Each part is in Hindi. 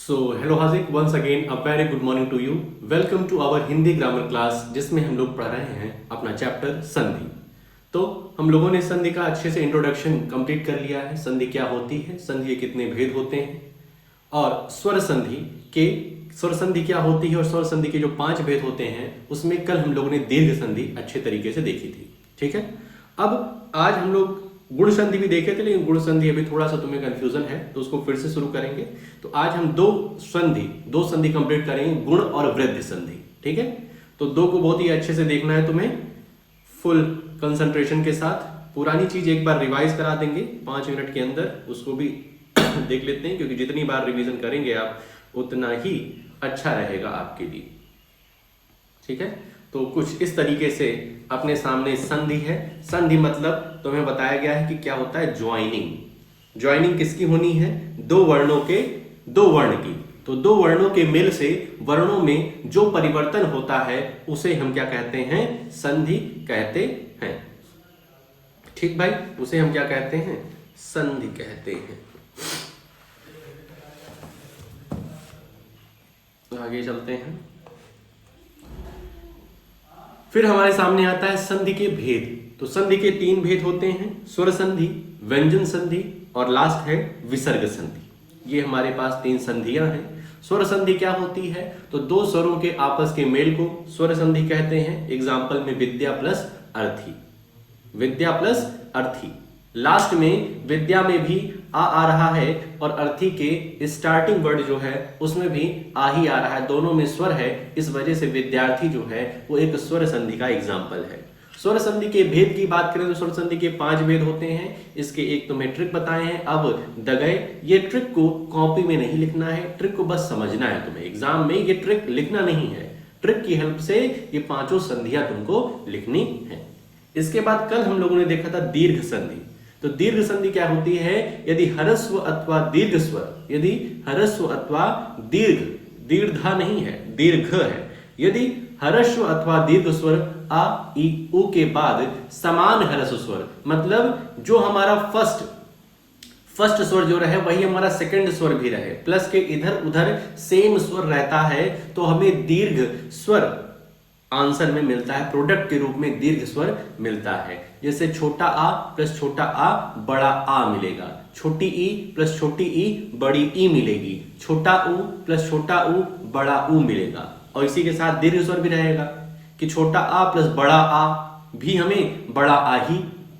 So hello Hazik once again a very good morning to you. Welcome to our Hindi grammar class जिसमें हम लोग पढ़ रहे हैं अपना चैप्टर संधि। तो हम लोगों ने संधि का अच्छे से इंट्रोडक्शन कंप्लीट कर लिया है। संधि क्या होती है, संधि के कितने भेद होते हैं और स्वर संधि क्या होती है और स्वर संधि के जो 5 भेद होते हैं उसमें कल हम लोगों ने दीर्घ संधि अच्छे तरीके से देखी थी। ठीक है, अब आज हम लोग गुण संधि भी देखे थे, लेकिन गुण संधि अभी थोड़ा सा तुम्हें कंफ्यूजन है तो उसको फिर से शुरू करेंगे। तो आज हम दो संधि कंप्लीट करेंगे, गुण और वृद्धि संधि। ठीक है, तो दो को बहुत ही अच्छे से देखना है तुम्हें, फुल कंसंट्रेशन के साथ। पुरानी चीज एक बार रिवाइज करा देंगे 5 मिनट के अंदर, उसको भी देख लेते हैं, क्योंकि जितनी बार रिवीजन करेंगे आप उतना ही अच्छा रहेगा आपके लिए। ठीक है, तो कुछ इस तरीके से अपने सामने संधि है। संधि मतलब तुम्हें बताया गया है कि क्या होता है, ज्वाइनिंग। ज्वाइनिंग किसकी होनी है, दो वर्ण की। तो दो वर्णों के मेल से वर्णों में जो परिवर्तन होता है उसे हम क्या कहते हैं, संधि कहते हैं। ठीक भाई, उसे हम क्या कहते हैं, संधि कहते हैं। आगे चलते हैं। फिर हमारे सामने आता है संधि के भेद। तो संधि के 3 भेद होते हैं, स्वर संधि, व्यंजन संधि और लास्ट है विसर्ग संधि। ये हमारे पास 3 संधियां हैं। स्वर संधि क्या होती है, तो दो स्वरों के आपस के मेल को स्वर संधि कहते हैं। एग्जाम्पल में विद्या प्लस अर्थी, विद्या प्लस अर्थी। लास्ट में विद्या में भी आ रहा है और अर्थी के स्टार्टिंग वर्ड जो है उसमें भी आ ही आ रहा है, दोनों में स्वर है। इस वजह से विद्यार्थी जो है वो एक स्वर संधि का एग्जाम्पल है। स्वर संधि के भेद की बात करें तो स्वर संधि के 5 भेद होते हैं। इसके एक तुम्हें ट्रिक बताए हैं। अब दगए, ये ट्रिक को कॉपी में नहीं लिखना है, ट्रिक को बस समझना है तुम्हें। एग्जाम में ये ट्रिक लिखना नहीं है, ट्रिक की हेल्प से ये 5 संधियां तुमको लिखनी है। इसके बाद कल हम लोगों ने देखा था दीर्घ संधि। तो दीर्घ संधि क्या होती है, यदि ह्रस्व अथवा दीर्घ स्वर, यदि ह्रस्व अथवा दीर्घा नहीं है, दीर्घ है। यदि ह्रस्व अथवा दीर्घ स्वर आ ई उ के बाद समान ह्रस्व स्वर, मतलब जो हमारा फर्स्ट स्वर जो रहे वही हमारा सेकंड स्वर भी रहे, प्लस के इधर उधर सेम स्वर रहता है, तो हमें दीर्घ स्वर आंसर में मिलता है, प्रोडक्ट के रूप में दीर्घ स्वर मिलता है। जैसे छोटा आ प्लस छोटा आ बड़ा आ मिलेगा, छोटी ई प्लस छोटी ई बड़ी ई मिलेगी, छोटा ऊ प्लस छोटा ऊ बड़ा ऊ मिलेगा। और इसी के साथ दीर्घ स्वर भी रहेगा कि छोटा आ प्लस बड़ा आ भी हमें बड़ा आ ही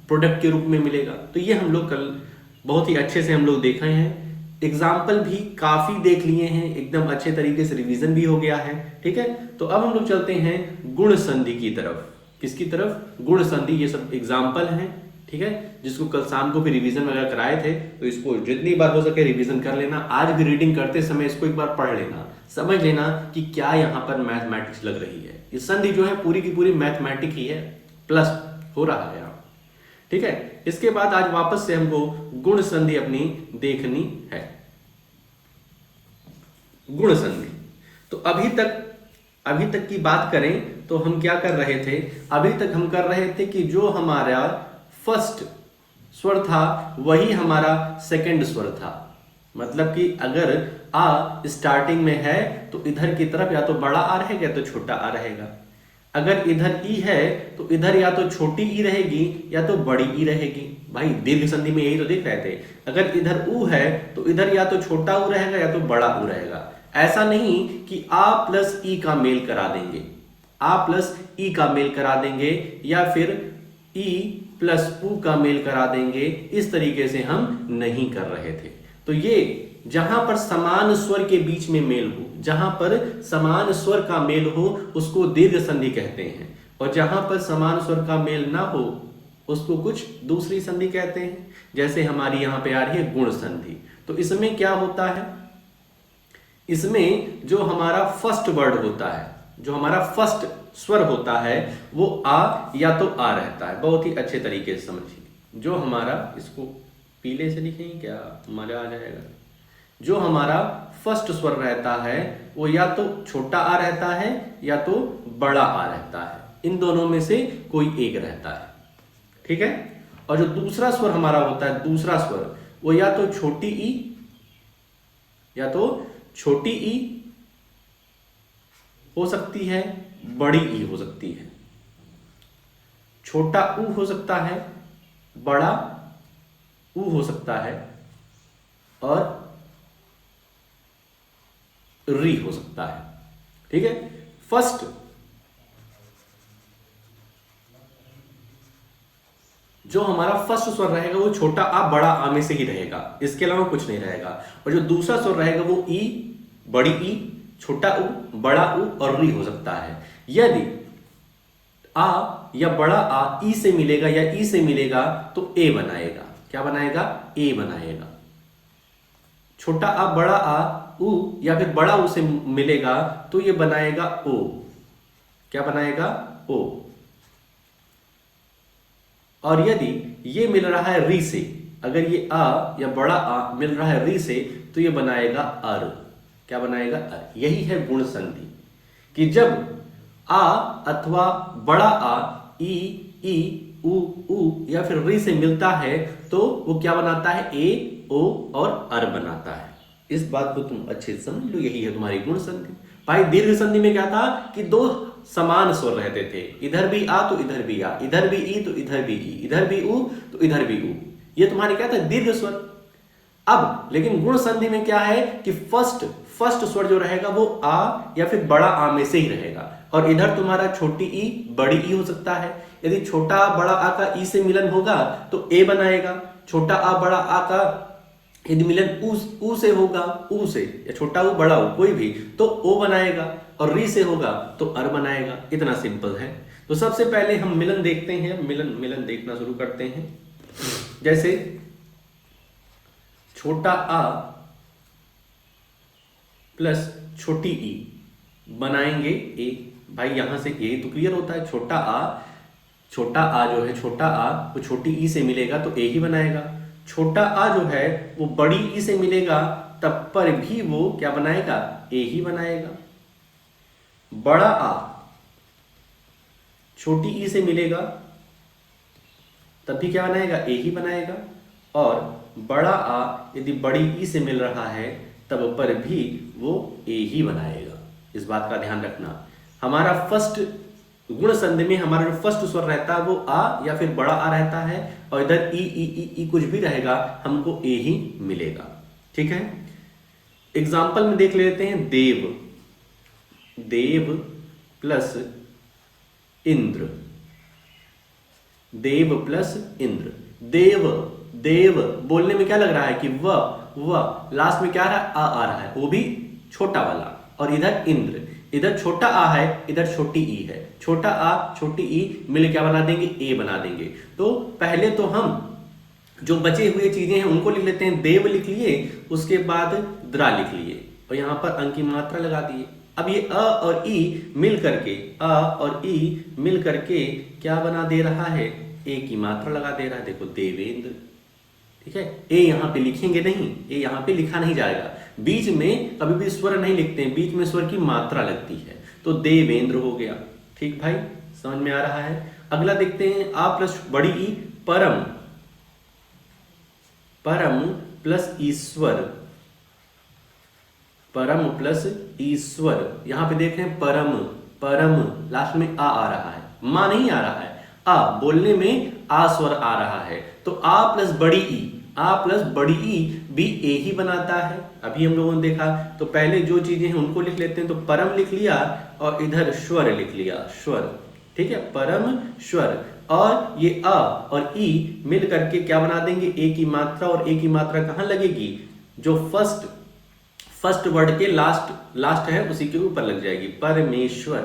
प्रोडक्ट के रूप में मिलेगा। तो ये हम लोग कल बहुत ही अच्छे से हम लोग देखे हैं, एग्जाम्पल भी काफी देख लिए हैं, एकदम अच्छे तरीके से रिवीजन भी हो गया है। ठीक है, तो अब हम लोग चलते हैं गुण संधि की तरफ। किसकी तरफ, गुण संधि। ये सब एग्जाम्पल हैं, ठीक है, जिसको कल शाम को भी रिवीजन वगैरह कराए थे, तो इसको जितनी बार हो सके रिवीजन कर लेना। आज भी रीडिंग करते समय इसको एक बार पढ़ लेना, समझ लेना कि क्या यहाँ पर मैथमेटिक्स लग रही है। ये संधि जो है पूरी की पूरी मैथमेटिक ही है, प्लस हो रहा है यहाँ। ठीक है, इसके बाद आज वापस से हमको गुण संधि अपनी देखनी है। गुण संधि, तो अभी तक की बात करें तो हम क्या कर रहे थे, अभी तक हम कर रहे थे कि जो हमारा फर्स्ट स्वर था वही हमारा सेकंड स्वर था। मतलब कि अगर आ स्टार्टिंग में है तो इधर की तरफ या तो बड़ा आ रहेगा या तो छोटा आ रहेगा। अगर इधर ई है तो इधर या तो छोटी ई रहेगी या तो बड़ी ई रहेगी। भाई दीर्घ संधि में यही तो देख रहे थे, अगर इधर ऊ है तो इधर या तो छोटा ऊ रहेगा या तो बड़ा ऊ रहेगा। ऐसा नहीं कि आ प्लस ई का मेल करा देंगे, आ प्लस ई का मेल करा देंगे या फिर ई प्लस ऊ का मेल करा देंगे, इस तरीके से हम नहीं कर रहे थे। तो ये जहां पर समान स्वर के बीच में मेल हो, जहां पर समान स्वर का मेल हो उसको दीर्घ संधि कहते हैं, और जहां पर समान स्वर का मेल ना हो उसको कुछ दूसरी संधि कहते हैं। जैसे हमारी यहां पे आ रही है गुण संधि। तो इसमें क्या होता है, इसमें जो हमारा फर्स्ट वर्ड होता है, जो हमारा फर्स्ट स्वर होता है वो आ या तो आ रहता है। बहुत ही अच्छे तरीके से समझिए, जो हमारा, इसको पीले से लिखेंगे क्या मजा आ जाएगा, जो हमारा फर्स्ट स्वर रहता है वो या तो छोटा आ रहता है या तो बड़ा आ रहता है, इन दोनों में से कोई एक रहता है। ठीक है, और जो दूसरा स्वर हमारा होता है, दूसरा स्वर, वो या तो छोटी ई या तो छोटी ई हो सकती है, बड़ी ई हो सकती है, छोटा ऊ हो सकता है, बड़ा ऊ हो सकता है और री हो सकता है। ठीक है, फर्स्ट जो हमारा फर्स्ट स्वर रहेगा वो छोटा आ बड़ा आ में से ही रहेगा, इसके अलावा कुछ नहीं रहेगा। और जो दूसरा स्वर रहेगा वो ई, बड़ी ई, छोटा ऊ, बड़ा ऊ और री हो सकता है। यदि आ या बड़ा आ ई से मिलेगा या ई से मिलेगा तो ए बनाएगा। क्या बनाएगा? ए बनाएगा। छोटा आ बड़ा आ ऊ या फिर बड़ा ऊ से मिलेगा तो ये बनाएगा ओ। क्या बनाएगा? ओ। और यदि ये मिल रहा है री से, अगर ये आ या बड़ा आ मिल रहा है री से तो ये बनाएगा अर। क्या बनाएगा? अर। यही है गुण संधि कि जब आ अथवा बड़ा आ ई ऊ या फिर री से मिलता है तो वो क्या बनाता है? ए, ओ और अर बनाता है। इस बात को तुम अच्छे से समझ लो, यही है तुम्हारी गुण संधि। भाई दीर्घ संधि में क्या था कि दो समान स्वर रहते थे, इधर भी आ तो इधर भी आ, इधर भी ई तो इधर भी ई, इधर भी ऊ तो इधर भी ऊ। ये तुम्हारे क्या था? दीर्घ स्वर। अब लेकिन गुण संधि में क्या है कि फर्स्ट स्वर जो रहेगा वो आ या फिर बड़ा आ में से ही रहेगा। और इधर तुम्हारा छोटी ई बड़ी ई हो सकता है। यदि छोटा आ बड़ा आ का ई से मिलन होगा तो ए बनाएगा। छोटा आ बड़ा आ का यदि मिलन ऊ से होगा, ऊ से या छोटा ऊ बड़ा ऊ कोई भी तो ओ बनाएगा। और री से होगा तो अर बनाएगा। इतना सिंपल है। तो सबसे पहले हम मिलन देखते हैं, मिलन देखना शुरू करते हैं। जैसे छोटा आ प्लस छोटी ई बनाएंगे ए। भाई यहां से ए तो क्लियर होता है। छोटा आ जो है छोटा आ वो छोटी ई से मिलेगा तो ए ही बनाएगा। छोटा आ जो है वो बड़ी ई से मिलेगा तब पर भी वो क्या बनाएगा? ए ही बनाएगा। बड़ा आ छोटी ई से मिलेगा तब भी क्या बनाएगा? ए ही बनाएगा। और बड़ा आ यदि बड़ी ई से मिल रहा है तब पर भी वो ए ही बनाएगा। इस बात का ध्यान रखना। हमारा फर्स्ट गुण संधि में हमारा जो फर्स्ट स्वर रहता है वो आ या फिर बड़ा आ रहता है और इधर ई कुछ भी रहेगा हमको ए ही मिलेगा। ठीक है, एग्जाम्पल में देख लेते हैं। देव प्लस इंद्र, देव प्लस इंद्र। देव बोलने में क्या लग रहा है कि व लास्ट में क्या आ रहा है, वो भी छोटा वाला। और इधर इंद्र, इधर छोटा आ है, इधर छोटी ई है। छोटा आ छोटी ई मिल क्या बना देंगे? ए बना देंगे। तो पहले तो हम जो बचे हुए चीजें हैं उनको लिख लेते हैं। देव लिख लिए, उसके बाद द्रा लिख लिए और यहां पर अंक की मात्रा लगा दिए। अब ये अ और ई मिल करके क्या बना दे रहा है? ए की मात्रा लगा दे रहा है। देखो देवेंद्र। ठीक है, ए यहां पे लिखेंगे नहीं, ए यहां पे लिखा नहीं जाएगा। बीच में कभी भी स्वर नहीं लिखते हैं, बीच में स्वर की मात्रा लगती है। तो देवेंद्र हो गया। ठीक भाई, समझ में आ रहा है। अगला देखते हैं आ प्लस बड़ी ई, परम प्लस ईश्वर, परम प्लस ईश्वर। यहां पे देखें परम लास्ट में आ रहा है, मां नहीं आ रहा है। आ बोलने में आ स्वर आ रहा है तो आ प्लस बड़ी ई भी ए ही बनाता है। अभी हम लोगों ने देखा। तो पहले जो चीजें हैं उनको लिख लेते हैं। तो परम लिख लिया और इधर स्वर लिख लिया, स्वर। ठीक है, परम स्वर। और ये अ और ई मिल करके क्या बना देंगे? ए की मात्रा। और ए की मात्रा कहां लगेगी? जो फर्स्ट वर्ड के लास्ट है उसी के ऊपर लग जाएगी। परमेश्वर।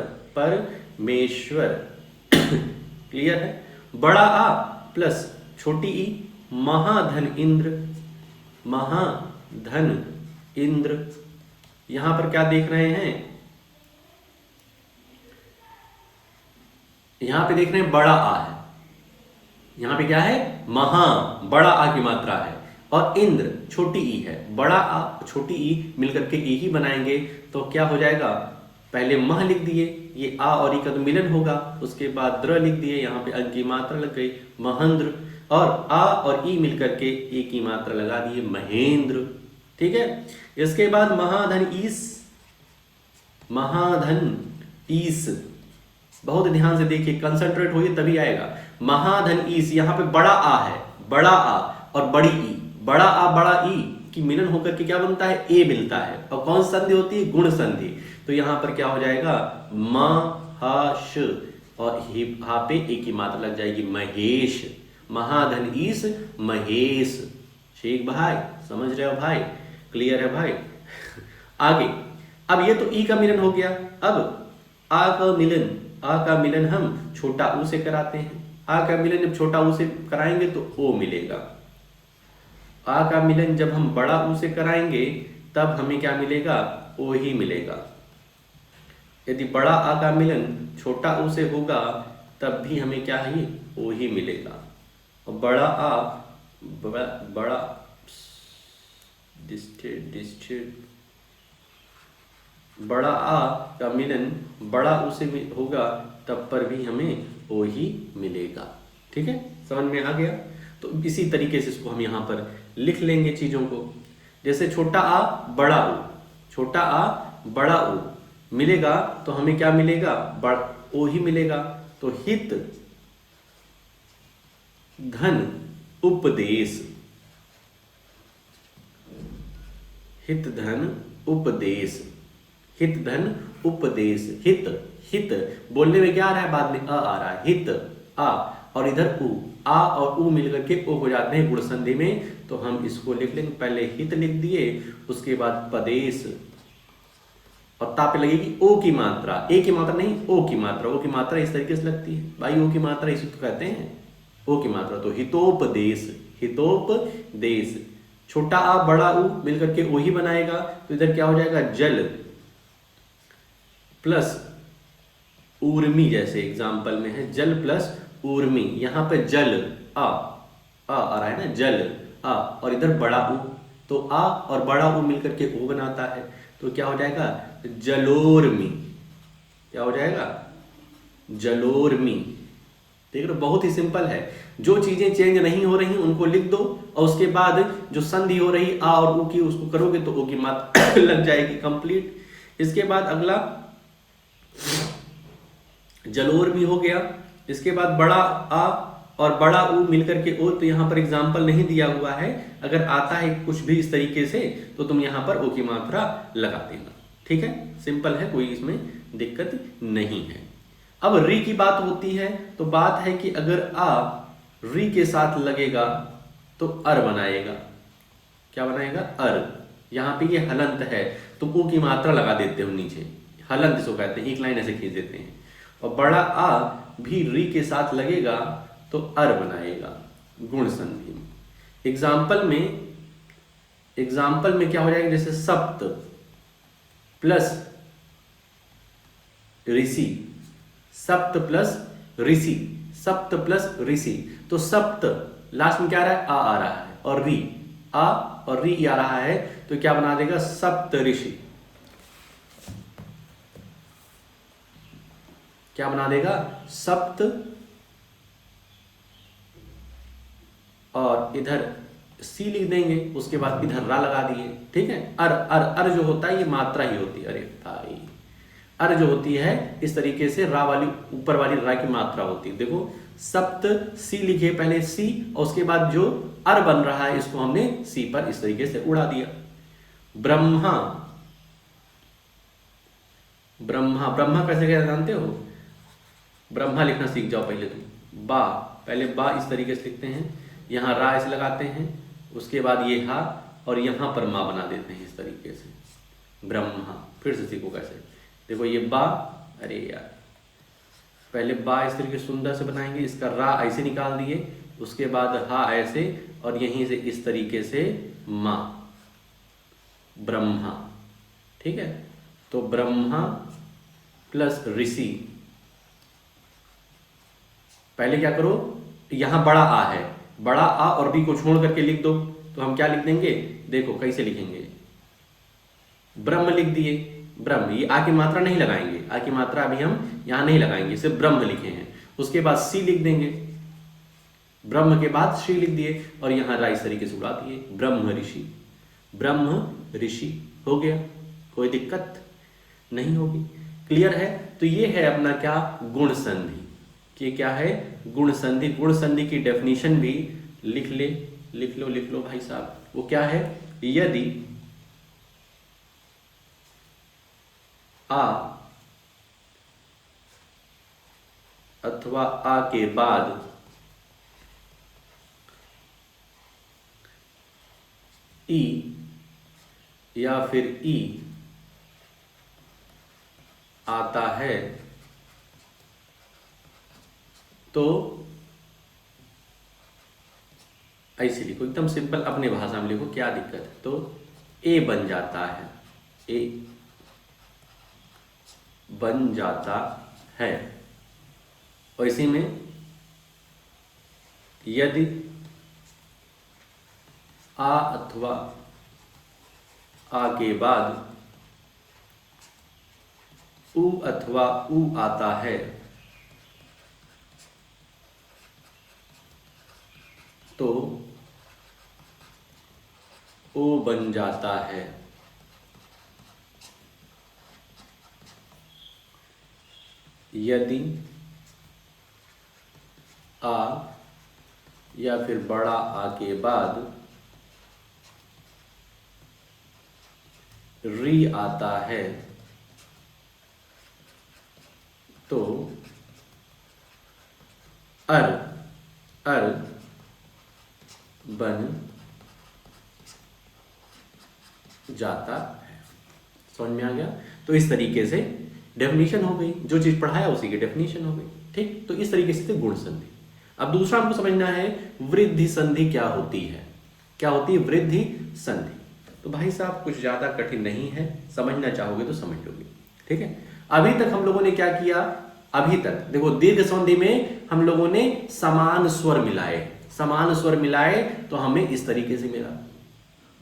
क्लियर है। बड़ा आ प्लस छोटी ई, महाधन इंद्र। यहां पर क्या देख रहे हैं? यहां पे देख रहे हैं बड़ा आ है। यहां पे क्या है? बड़ा आ की मात्रा है। और इंद्र छोटी ई है। बड़ा आ छोटी ई मिलकर के ए ही बनाएंगे तो क्या हो जाएगा? पहले मह लिख दिए, ये आ और ई का तो मिलन होगा। उसके बाद द्र लिख दिए, यहां पे अंक की मात्रा लग गई, महेंद्र। और आ और ई मिलकर के ए की मात्रा लगा दिए, महेंद्र। ठीक है। इसके बाद महाधन ईस, महाधन ईस, बहुत ध्यान से देखिए, कंसंट्रेट होइए तभी आएगा। महाधन ईस, यहां पे बड़ा आ है, बड़ा आ और बड़ी ई, बड़ा आ बड़ा ई की मिलन होकर के क्या बनता है, ए मिलता है। और कौन संधि होती है, गुण संधि। तो यहां पर क्या हो जाएगा, म हा श और हा पे ए की मात्रा लग जाएगी, महेश। महाधन ईस महेश। शेख भाई समझ रहे हो भाई, क्लियर है भाई। आगे, अब ये तो ई का मिलन हो गया। अब आ का मिलन, आ का मिलन हम छोटा ऊ से कराते हैं। आ का मिलन जब छोटा ऊ से कराएंगे तो ओ मिलेगा। आ का मिलन जब हम बड़ा ऊ से कराएंगे तब हमें क्या मिलेगा, ओ ही मिलेगा। यदि बड़ा आ का मिलन छोटा ऊ से होगा तब भी हमें क्या है, ओ ही मिलेगा। और बड़ा आ बड़ा बड़ा आ का मिलन बड़ा ऊ से होगा तब पर भी हमें ओ ही मिलेगा। ठीक है, समझ में आ गया। तो इसी तरीके से इसको हम यहाँ पर लिख लेंगे चीजों को। जैसे छोटा आ बड़ा ऊ, छोटा आ बड़ा ऊ मिलेगा तो हमें क्या मिलेगा, ओ ही मिलेगा। तो हित धन उपदेश, हित धन उपदेश, हित धन उपदेश। हित, हित बोलने में क्या आ रहा है, बाद में अ आ रहा है, हित आ, और इधर उ, आ और उ मिलकर के ओ हो जाते हैं गुण संधि में। तो हम इसको लिख लेंगे, पहले हित लिख दिए, उसके बाद पदेश, और ता पे लगेगी ओ की मात्रा, ए की मात्रा नहीं, ओ की मात्रा। ओ की मात्रा इस तरीके से लगती है भाई, ओ की मात्रा इसी को कहते हैं, ओ की मात्रा। तो हितोपदेश, हितोपदेश। छोटा आ बड़ा ऊ मिलकर के ओ ही बनाएगा। तो इधर क्या हो जाएगा, जल प्लस ऊर्मी, जैसे एग्जाम्पल में है जल प्लस ऊर्मी। यहां पे जल आ रहा है ना, जल आ, और इधर बड़ा ऊ, तो आ और बड़ा ऊ मिलकर के ओ बनाता है। तो क्या हो जाएगा, जलोर्मी। क्या हो जाएगा, जलोर्मी। देख रहे हो, बहुत ही सिंपल है। जो चीजें चेंज नहीं हो रही उनको लिख दो, और उसके बाद जो संधि हो रही आ और ऊ की उसको करोगे तो ओ की मात्रा लग जाएगी, कंप्लीट। इसके बाद अगला जलोर्मी हो गया। इसके बाद बड़ा आ और बड़ा ऊ मिलकर के ओ, तो यहां पर एग्जाम्पल नहीं दिया हुआ है। अगर आता है कुछ भी इस तरीके से तो तुम यहां पर ओ की मात्रा लगा देना। ठीक है, सिंपल है, कोई इसमें दिक्कत नहीं है। अब री की बात होती है, तो बात है कि अगर आ री के साथ लगेगा तो अर बनाएगा। क्या बनाएगा, अर। यहां पे ये हलंत है तो ओ की मात्रा लगा देते हो नीचे, हलंत इसको कहते हैं, एक लाइन ऐसे खींच देते हैं। और बड़ा आ भी री के साथ लगेगा तो अर बनाएगा गुण संधि में। एग्जाम्पल में क्या हो जाएगा, जैसे सप्त प्लस ऋषि, सप्त प्लस ऋषि, सप्त प्लस ऋषि। तो सप्त लास्ट में क्या आ रहा है, आ रहा है, और री, आ और री आ रहा है, तो क्या बना देगा, सप्त ऋषि। क्या बना देगा, सप्त, और इधर सी लिख देंगे, उसके बाद इधर रा लगा दिए। ठीक है, अर अर अर जो होता है ये मात्रा ही होती है। अरे भाई, अर जो होती है इस तरीके से रा वाली, ऊपर वाली रा की मात्रा होती है। देखो, सप्त सी लिखे पहले सी, और उसके बाद जो अर बन रहा है इसको हमने सी पर इस तरीके से उड़ा दिया। ब्रह्मा, ब्रह्मा, ब्रह्मा कैसे क्या जानते हो, ब्रह्मा लिखना सीख जाओ पहले तुम। बा, पहले बा इस तरीके से लिखते हैं, यहाँ रा ऐसे लगाते हैं, उसके बाद ये हा, और यहाँ पर माँ बना देते हैं इस तरीके से, ब्रह्मा। फिर से सीखो कैसे, देखो ये बा, अरे यार, पहले बा इस तरीके सुंदर से बनाएंगे, इसका रा ऐसे निकाल दिए, उसके बाद हा ऐसे, और यहीं से इस तरीके से माँ, ब्रह्मा। ठीक है, तो ब्रह्मा प्लस ऋषि। पहले क्या करो, यहां बड़ा आ है, बड़ा आ और बी को छोड़ करके लिख दो, तो हम क्या लिख देंगे, देखो कैसे लिखेंगे, ब्रह्म लिख दिए, ब्रह्म। ये आ की मात्रा नहीं लगाएंगे, आ की मात्रा अभी हम यहां नहीं लगाएंगे, सिर्फ ब्रह्म लिखे हैं। उसके बाद सी लिख देंगे, ब्रह्म के बाद श्री लिख दिए, और यहां रा इस तरीके से उड़ा दिए, ब्रह्म ऋषि। ब्रह्म ऋषि हो गया, कोई दिक्कत नहीं होगी। क्लियर है? तो ये है अपना क्या, गुण संधि। कि क्या है, गुण संधि। गुण संधि की डेफिनेशन भी लिख लो भाई साहब। वो क्या है, यदि आ अथवा आ के बाद ई या फिर ई आता है तो ऐसे लिखो, एकदम सिंपल अपने भाषा में लिखो, क्या दिक्कत है। तो ए बन जाता है, ए बन जाता है। और इसी में यदि आ अथवा आ के बाद उ अथवा उ आता है तो ओ बन जाता है। यदि आ या फिर बड़ा आ के बाद री आता है तो अर बन जाता है। समझ में आ गया? तो इस तरीके से डेफिनेशन हो गई, जो चीज पढ़ाया उसी की डेफिनेशन हो गई। ठीक, तो इस तरीके से गुण संधि। अब दूसरा हमको समझना है वृद्धि संधि क्या होती है। क्या होती है वृद्धि संधि? तो भाई साहब कुछ ज्यादा कठिन नहीं है, समझना चाहोगे तो समझ लोगे। ठीक है, अभी तक हम लोगों ने क्या किया, अभी तक देखो दीर्घ संधि में हम लोगों ने समान स्वर मिलाए, समान स्वर मिलाए तो हमें इस तरीके से मिला।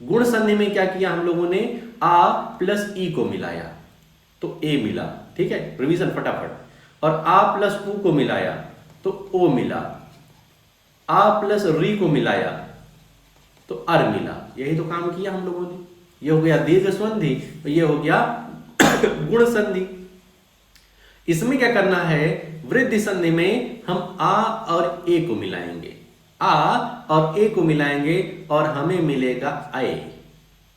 गुण संधि में क्या किया हम लोगों ने, आ प्लस ई को मिलाया तो ए मिला। ठीक है, रिवीजन फटाफट। और आ प्लस उ को मिलाया तो ओ मिला। आ प्लस री को मिलाया तो अर मिला। यही तो काम किया हम लोगों ने। ये हो गया दीर्घ संधि, तो ये हो गया गुण संधि। इसमें क्या करना है, वृद्धि संधि में हम आ और ए को मिलाएंगे, आ और ए को मिलाएंगे और हमें मिलेगा ए।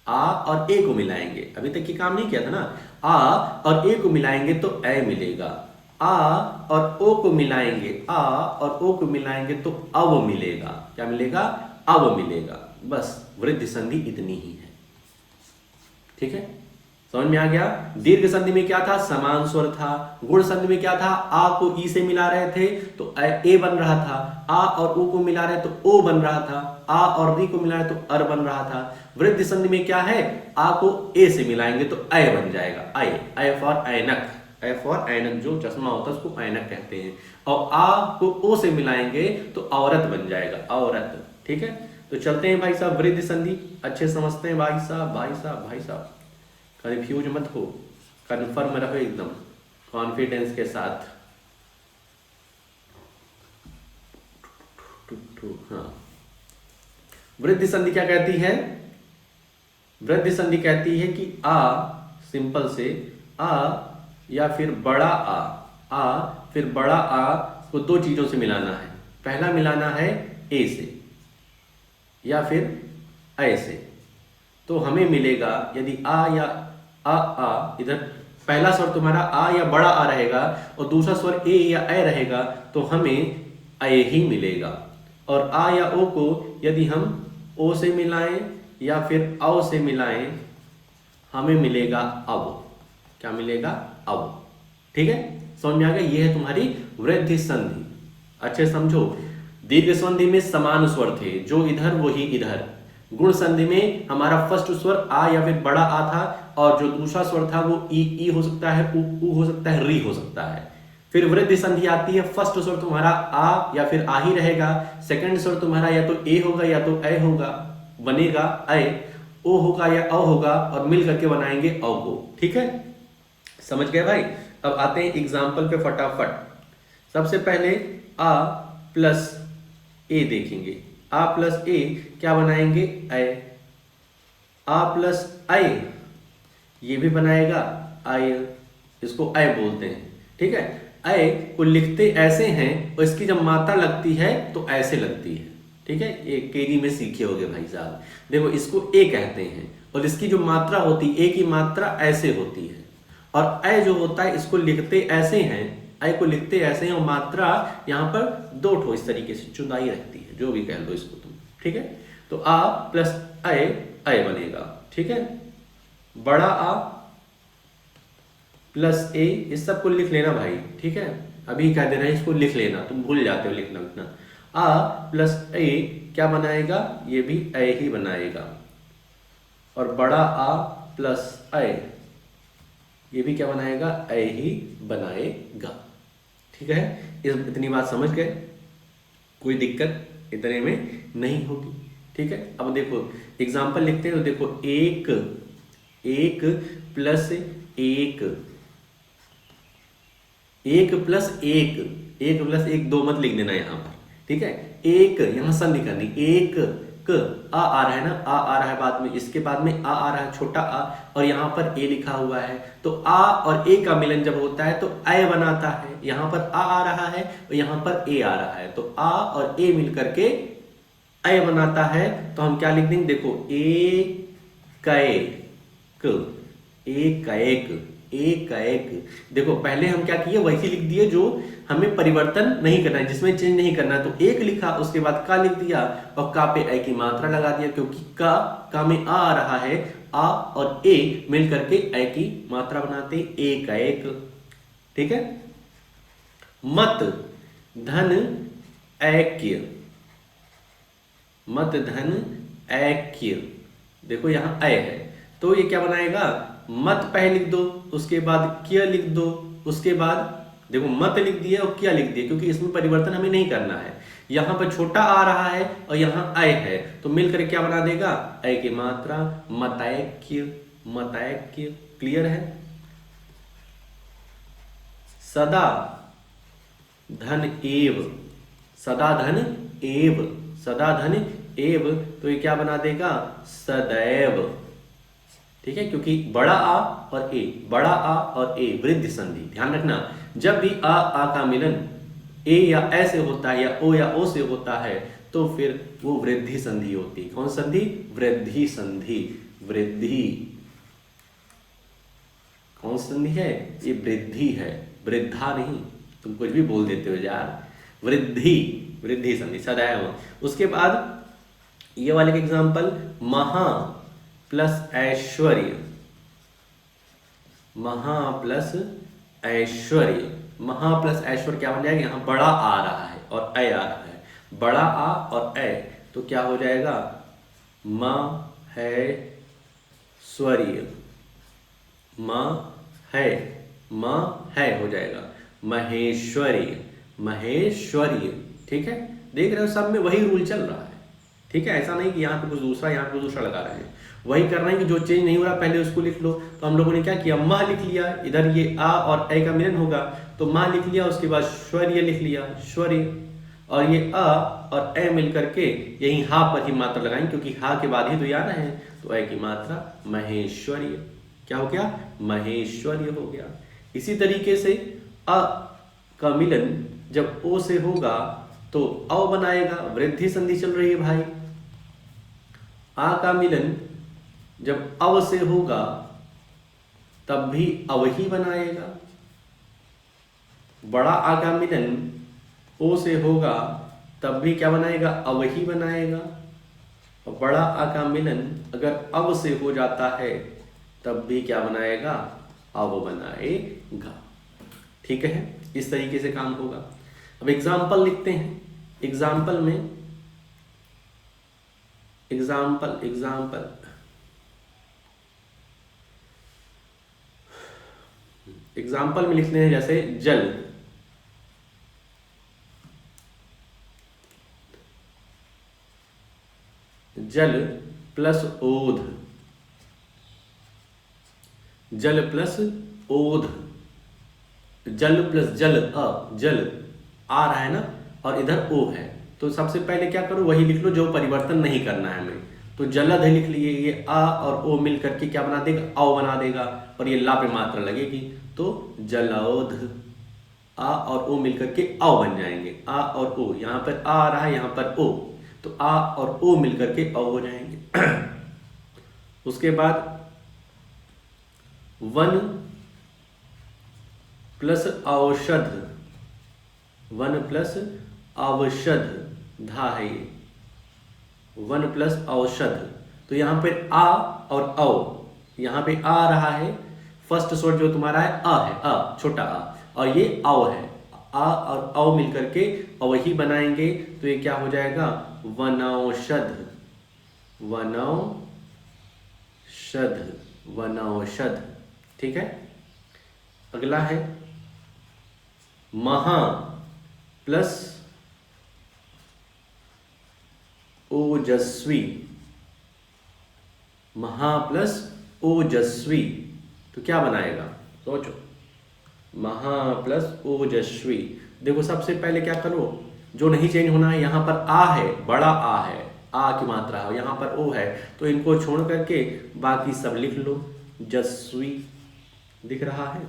आ और ए को मिलाएंगे, अभी तक ये काम नहीं किया था ना। आ और ए को मिलाएंगे तो ए मिलेगा। आ और ओ को मिलाएंगे, आ और ओ को मिलाएंगे तो अव मिलेगा। क्या मिलेगा, अव मिलेगा। बस वृद्धि संधि इतनी ही है। ठीक है, समझ में आ गया? दीर्घ संधि में क्या था, समान स्वर था। गुण संधि में क्या था, आ को ई से मिला रहे थे तो ए बन रहा था। आ और उ को मिला रहे तो ओ बन रहा था। आ और री को मिला रहे तो अर बन रहा था। वृद्धि संधि में क्या है, आ को ए से मिलाएंगे तो ए बन जाएगा। ए फॉर ऐनक, ए फॉर ऐनक, जो चश्मा होता है उसको ऐनक कहते हैं। और आ को ओ से मिलाएंगे तो औरत बन जाएगा, औरत। ठीक है, तो चलते हैं भाई साहब वृद्धि संधि अच्छे समझते हैं भाई साहब। भाई साहब कंफ्यूज मत हो, कन्फर्म रहो एकदम कॉन्फिडेंस के साथ। हाँ, वृद्धि संधि क्या कहती है, वृद्धि संधि कहती है कि आ, सिंपल से आ या फिर बड़ा आ फिर बड़ा आ को दो चीजों से मिलाना है। पहला मिलाना है ए से या फिर ए से, तो हमें मिलेगा यदि आ या आ इधर पहला स्वर तुम्हारा आ या बड़ा आ रहेगा और दूसरा स्वर ए या ए रहेगा तो हमें ए ही मिलेगा। और आ या ओ को यदि हम ओ से मिलाएं या फिर औ से मिलाएं हमें मिलेगा अब। क्या मिलेगा, अब। ठीक है, समझ में आ गया? ये है तुम्हारी वृद्धि संधि। अच्छे समझो, दीर्घ संधि में समान स्वर थे, जो इधर वही इधर। गुण संधि में हमारा फर्स्ट स्वर आ या फिर बड़ा आ था और जो दूसरा स्वर था वो ई हो सकता है, उ हो सकता है, री हो सकता है। फिर वृद्धि संधि आती है, फर्स्ट स्वर तुम्हारा आ या फिर आ ही रहेगा, सेकंड स्वर तुम्हारा या तो ए होगा या तो ए होगा, बनेगा ए, ओ होगा या औ होगा और मिल करके बनाएंगे औ को। ठीक है, समझ गए भाई? अब आते हैं एग्जाम्पल पे फटाफट। सबसे पहले आ प्लस ए देखेंगे। आ प्लस ए क्या बनाएंगे, ए। आ प्लस आई, ये भी बनाएगा आई, इसको आई बोलते हैं, ठीक है। आई को लिखते ऐसे हैं और इसकी जब मात्रा लगती है तो ऐसे लगती है, ठीक है। ये केजी में सीखे होगे भाई साहब। देखो इसको ए कहते हैं और इसकी जो मात्रा होती है, ए की मात्रा ऐसे होती है, और ऐ जो होता है इसको लिखते ऐसे हैं, ऐ को लिखते ऐसे हैं और मात्रा यहाँ पर दो ठो इस तरीके से चुनाई रहती है, जो भी कह लो इसको तुम, ठीक है। तो आ प्लस ऐ बनेगा, ठीक है। बड़ा आ प्लस ए, इस सब को लिख लेना भाई, ठीक है। अभी कह देना इसको लिख लेना, तुम भूल जाते हो लिखना उतना। आ प्लस ए क्या बनाएगा, ये भी ए ही बनाएगा, और बड़ा आ प्लस ए ये भी क्या बनाएगा, ए ही बनाएगा, ठीक है। इतनी बात समझ गए, कोई दिक्कत इतने में नहीं होगी, ठीक है। अब देखो एग्जाम्पल लिखते हैं, तो देखो एक प्लस एक, एक प्लस एक, दो मत लिख देना यहाँ पर, ठीक है। एक यहाँ संधि करनी, एक क आ रहा है ना, आ रहा है बाद में, इसके बाद में आ रहा है छोटा आ, और यहाँ पर ए लिखा हुआ है, तो आ और ए का मिलन जब होता है तो ए बनाता है। यहाँ पर आ रहा है और यहाँ पर ए आ रहा है, तो आ और ए मिल करके ए बनाता है। तो हम क्या लिख देंगे, देखो एक, देखो पहले हम क्या किए, वैसे लिख दिए जो हमें परिवर्तन नहीं करना है, जिसमें चेंज नहीं करना है। तो एक लिखा, उसके बाद का लिख दिया और का पे ए की मात्रा लगा दिया, क्योंकि का में आ रहा है, आ और ए मिल करके ए की मात्रा बनाते एक, ठीक है। मत धन ऐक्य, मत धन ऐक्य, देखो यहां ऐ है तो ये क्या बनाएगा, मत पहले लिख दो, उसके बाद क्या लिख दो, उसके बाद देखो मत लिख दिया और क्या लिख दिया, क्योंकि इसमें परिवर्तन हमें नहीं करना है। यहां पर छोटा आ रहा है और यहां ऐ है, तो मिलकर क्या बना देगा, ऐ की मात्रा, मतैक्य, क्लियर है। सदा धन एव, सदा धन एव, तो ये क्या बना देगा, सदैव, ठीक है। क्योंकि बड़ा आ और ए वृद्धि संधि, ध्यान रखना, जब भी आ का मिलन ए या ऐ से होता है या ओ से होता है तो फिर वो वृद्धि संधि होती है। कौन संधि, वृद्धि संधि, वृद्धि कौन संधि है, ये वृद्धि है, वृद्धा नहीं, तुम कुछ भी बोल देते हो यार, वृद्धि संधि सदैव। उसके बाद ये वाले का एग्जांपल, महा प्लस ऐश्वर्य, महा प्लस ऐश्वर्य क्या बन जाएगा, यहां बड़ा आ रहा है और ऐ आ रहा है, बड़ा आ और ऐ, तो क्या हो जाएगा, महेश्वर्य, हो जाएगा, महेश्वर्य, ठीक है। देख रहे हो सब में वही रूल चल रहा है, ठीक है। ऐसा नहीं कि यहाँ पे कुछ दूसरा, यहाँ पे कुछ दूसरा लगा रहे हैं, वही कर रहे हैं कि जो चेंज नहीं हो रहा पहले उसको लिख लो। तो हम लोगों ने क्या किया, माँ लिख लिया, इधर ये आ और ए का मिलन होगा तो माँ लिख लिया, उसके बाद श्वर्य लिख लिया, श्वर्य, और ये अ और ए मिल करके यही हा पर ही मात्रा लगाएंगे, क्योंकि हा के बाद ही तो आना है, तो ए की मात्रा महेश्वर्य, क्या हो गया, महेश्वर्य हो गया। इसी तरीके से अ का मिलन जब ओ से होगा तो अव बनाएगा, वृद्धि संधि चल रही है भाई। आ का मिलन जब अव से होगा तब भी अव ही बनाएगा। बड़ा आ का मिलन ओ से होगा तब भी क्या बनाएगा, अव ही बनाएगा। और बड़ा आ का मिलन अगर अव से हो जाता है तब भी क्या बनाएगा, अव बनाएगा, ठीक है। इस तरीके से काम होगा। अब एग्जाम्पल लिखते हैं, एग्जाम्पल में एग्जाम्पल में लिखते हैं, जैसे जल प्लस ओध, जल प्लस ओध, जल प्लस जल आ रहा है ना, और इधर ओ है, तो सबसे पहले क्या करो, वही लिख लो जो परिवर्तन नहीं करना है हमें। तो जलध लिख लिए, ये आ और ओ मिल करके क्या बना देगा, औ बना देगा, और ये ला पे मात्रा लगेगी तो जलौध, आ और ओ मिलकर के औ बन जाएंगे। आ और ओ, यहाँ पर आ रहा है, यहाँ पर ओ, तो आ और ओ मिलकर के औ हो जाएंगे। उसके बाद वन प्लस औषध, वन प्लस औषध, धा है ये, वन प्लस औषध, तो यहाँ पे आ और औ, यहाँ पे आ रहा है, फर्स्ट स्वर जो तुम्हारा है अ है, अ छोटा आ, और ये औ है, आ और औ मिलकर के और वही बनाएंगे, तो ये क्या हो जाएगा, वनौषध, वनौषध, वनौषध। ठीक है, अगला है महा प्लस ओजस्वी, महा प्लस ओजस्वी, तो क्या बनाएगा, सोचो, महा प्लस ओजस्वी। देखो सबसे पहले क्या करो, जो नहीं चेंज होना है, यहाँ पर आ है, बड़ा आ है, आ की मात्रा है, यहाँ पर ओ है, तो इनको छोड़ करके बाकी सब लिख लो, जस्वी। दिख रहा है,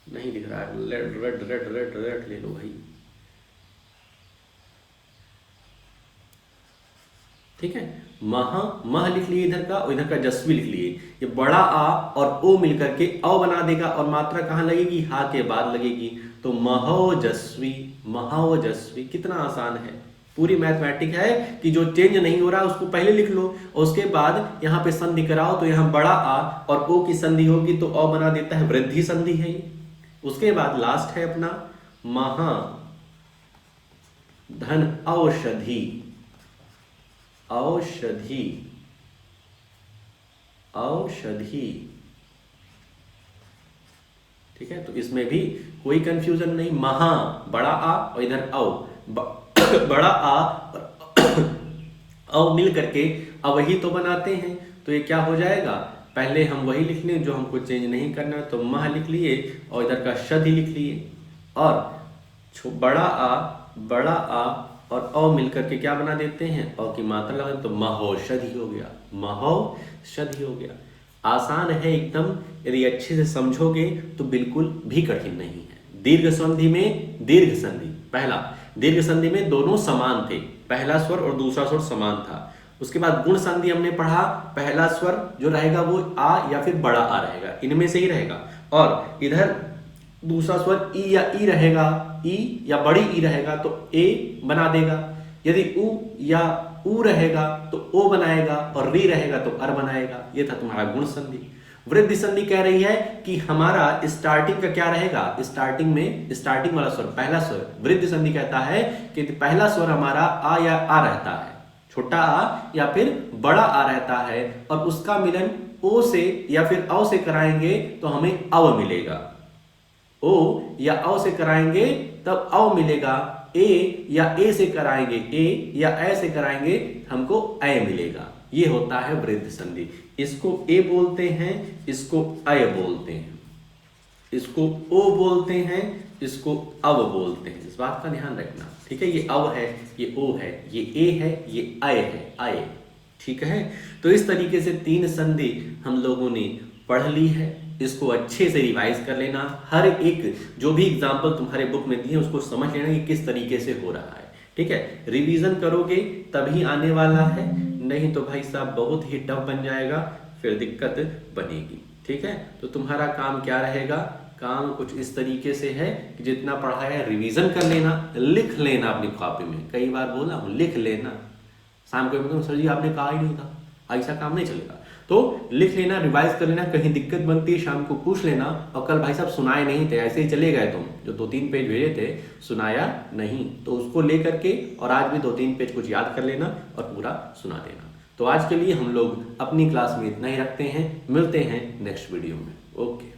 नहीं दिख रहा है, red red red red red ले लो भाई। ठीक है, महा, मह लिख लिए इधर का, और इधर का जस्वी लिख लिए, ये बड़ा आ और ओ मिलकर के औ बना देगा, और मात्रा कहाँ लगेगी, हा के बाद लगेगी, तो महोजस्वी, महोजस्वी। कितना आसान है, पूरी मैथमेटिक है कि जो चेंज नहीं हो रहा उसको पहले लिख लो, और उसके बाद यहाँ पे संधि कराओ, तो यहाँ बड़ा आ और ओ की संधि होगी तो औ बना देता है, वृद्धि संधि है ये। उसके बाद लास्ट है अपना महा धन औषधि, औषधि, औषधि। ठीक है, तो इसमें भी कोई कंफ्यूजन नहीं, महा बड़ा आ और इधर औ, बड़ा आ और औ मिल करके अब वही तो बनाते हैं, तो ये क्या हो जाएगा, पहले हम वही लिख लें जो हमको चेंज नहीं करना, तो मह लिख लिए और इधर का शध ही लिख लिए, और बड़ा आ और औ मिलकर के क्या बना देते हैं, औ की मात्रा लगा तो महौषधि हो गया, महौषधि हो गया। आसान है एकदम, यदि अच्छे से समझोगे तो बिल्कुल भी कठिन नहीं है। दीर्घ संधि में दीर्घ संधि, पहला दीर्घ संधि में दोनों समान थे, पहला स्वर और दूसरा स्वर समान था। उसके बाद गुण संधि हमने पढ़ा, पहला स्वर जो रहेगा वो आ या फिर बड़ा आ रहेगा, इनमें से ही रहेगा, और इधर दूसरा स्वर ई या ई रहेगा, ई या बड़ी ई रहेगा तो ए बना देगा, यदि उ या उ रहेगा तो ओ बनाएगा, और री रहेगा तो अर बनाएगा। ये था तुम्हारा गुण संधि। वृद्धि संधि कह रही है कि हमारा स्टार्टिंग का क्या रहेगा, स्टार्टिंग में स्टार्टिंग वाला स्वर पहला स्वर, वृद्धि संधि कहता है कि पहला स्वर हमारा आ या आ रहता है, छोटा आ या फिर बड़ा आ रहता है, और उसका मिलन ओ से या फिर औ से कराएंगे तो हमें अव मिलेगा, ओ या औ से कराएंगे तब औ मिलेगा, ए या ए से कराएंगे, ए या ए से कराएंगे हमको ए मिलेगा। ये होता है वृद्धि संधि। इसको ए बोलते हैं, इसको अय बोलते हैं, इसको ओ बोलते हैं, इसको अव बोलते हैं। इस बात का ध्यान रखना, ठीक है। ये अव है, ये ओ है, ये ए है, ये अय है, अय, ठीक है। तो इस तरीके से 3 संधि हम लोगों ने पढ़ ली है। इसको अच्छे से रिवाइज कर लेना, हर एक जो भी एग्जाम्पल तुम्हारे बुक में दिए उसको समझ लेना कि किस तरीके से हो रहा है, ठीक है। रिवीजन करोगे तभी आने वाला है, नहीं तो भाई साहब बहुत ही टफ बन जाएगा, फिर दिक्कत बनेगी, ठीक है। तो तुम्हारा काम क्या रहेगा, काम कुछ इस तरीके से है कि जितना पढ़ा है रिवीजन कर लेना, लिख लेना अपनी कॉपी में। कई बार बोला हूँ लिख लेना, शाम को सर जी आपने कहा ही नहीं था, ऐसा काम नहीं चलेगा। तो लिख लेना, रिवाइज कर लेना, कहीं दिक्कत बनती है शाम को पूछ लेना। और कल भाई साहब सुनाए नहीं थे, ऐसे ही चले गए तुम, जो 2-3 पेज भेजे थे सुनाया नहीं, तो उसको लेकर के और आज भी 2-3 पेज कुछ याद कर लेना और पूरा सुना देना। तो आज के लिए हम लोग अपनी क्लास में इतना ही रखते हैं, मिलते हैं नेक्स्ट वीडियो में। ओके।